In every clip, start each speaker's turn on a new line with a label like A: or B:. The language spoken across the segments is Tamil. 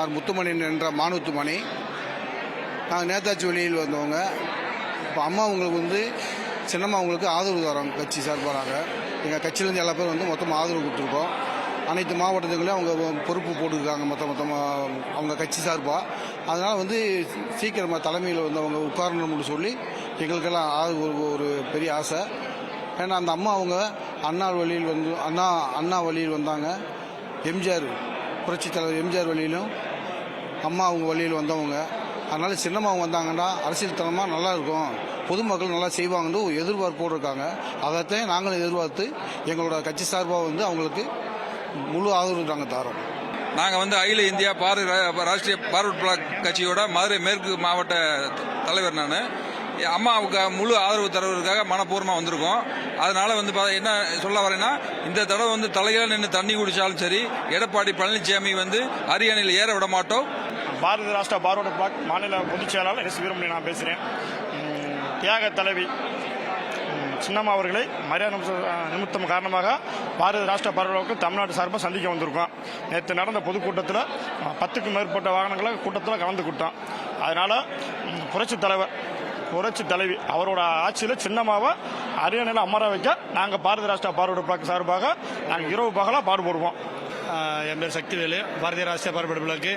A: சார் முத்துமணியன் என்ற மானுத்துமணி. நாங்கள் நேதாஜி வழியில் வந்தவங்க. இப்போ அம்மா அவங்களுக்கு சின்னம்மா அவங்களுக்கு ஆதரவு தரோம் கட்சி சார்பாக. எங்கள் கட்சியிலேருந்து எல்லா பேரும் மொத்தமாக ஆதரவு கொடுத்துருக்கோம். அனைத்து மாவட்டத்துக்குள்ளேயும் அவங்க பொறுப்பு போட்டுருக்காங்க மொத்தமாக அவங்க கட்சி சார்பாக. அதனால் சீக்கிரமாக தலைமையில் அவங்க உட்காரணும்னு சொல்லி எங்களுக்கெல்லாம் ஒரு பெரிய ஆசை. ஏன்னா அந்த அம்மா அவங்க அண்ணா வழியில் அண்ணா வழியில் வந்தாங்க. எம்ஜிஆர் புரட்சித் தலைவர் எம்ஜிஆர் வழியிலும் அம்மா அவங்க வழியில் வந்தவங்க. அதனால் சின்னம்மா அவங்க வந்தாங்கன்னா அரசியல் தனமாக நல்லாயிருக்கும், பொதுமக்கள் நல்லா செய்வாங்கன்னு ஒரு எதிர்பார்ப்போடு இருக்காங்க. அதைத்தான் நாங்களும் எதிர்பார்த்து எங்களோட கட்சி சார்பாக அவங்களுக்கு முழு ஆதரவு நாங்கள் தரோம்.
B: நாங்கள் அகில இந்தியா ராஷ்டிரிய பார்வர்ட் பிளாக் கட்சியோட மதுரை மேற்கு மாவட்ட தலைவர். நான் அம்மாவுக்கு முழு ஆதரவு தருவதற்காக மனப்பூர்வமாக வந்திருக்கோம். அதனால என்ன சொல்ல வரேன்னா, இந்த தடவை தலையில நின்று தண்ணி குடிச்சாலும் சரி, எடப்பாடி பழனிசாமி அரியணையில் ஏற விட மாட்டோம்.
C: பாரத ராஷ்டிர பார்வர்ட் பிளாக் மாநில பொதுச் செயலாளர் எஸ் வீரமணி நான் பேசுகிறேன். தியாக தலைவி சின்னம்மா அவர்களை மரியாதை நிமித்தம் காரணமாக பாரத ராஷ்டிர பார்வர்ட் தமிழ்நாடு சார்பாக சந்திக்க வந்திருக்கோம். நேற்று நடந்த பொதுக்கூட்டத்தில் 10க்கும் மேற்பட்ட வாகனங்களை கூட்டத்தில் கலந்துக்கிட்டோம். அதனால் புரட்சி தலைவி அவரோட ஆட்சியில் சின்னம்மாவை அரியணையில் அமர வைக்க நாங்கள் பாரத ராஷ்டிர பார்வர்ட் பிளாக் சார்பாக நாங்கள் இரவு பகலாக பாடுபடுவோம்.
D: என் பேர் சக்திவேலு, பாரதிய ராஷ்டிரிய பார்வர்ட் பிளாக்கு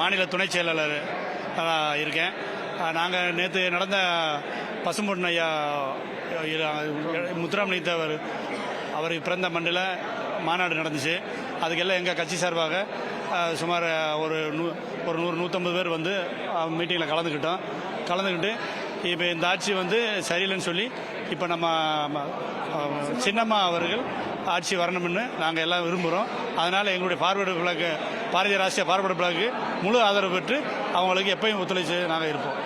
D: மாநில துணை செயலாளர் இருக்கேன். நாங்கள் நேற்று நடந்த பசும்பொன் ஐயா முத்துராமலிங்க தேவர் அவருக்கு பிறந்த மண்டில் மாநாடு நடந்துச்சு. அதுக்கெல்லாம் எங்கள் கட்சி சார்பாக சுமார் ஒரு 100-150 பேர் மீட்டிங்கில் கலந்துக்கிட்டு இப்போ இந்த ஆட்சி சரியில்லைன்னு சொல்லி இப்போ நம்ம சின்னம்மா அவர்கள் ஆட்சி வரணும்னு நாங்கள் எல்லாம் விரும்புகிறோம். அதனால் எங்களுடைய பார்வர்டு பிளாக்கு பாரதிய ராஷ்டிரிய பார்வர்டு பிளாக்கு முழு ஆதரவு பெற்று அவங்களுக்கு எப்பயும் ஒத்துழைச்சு நாங்கள் இருப்போம்.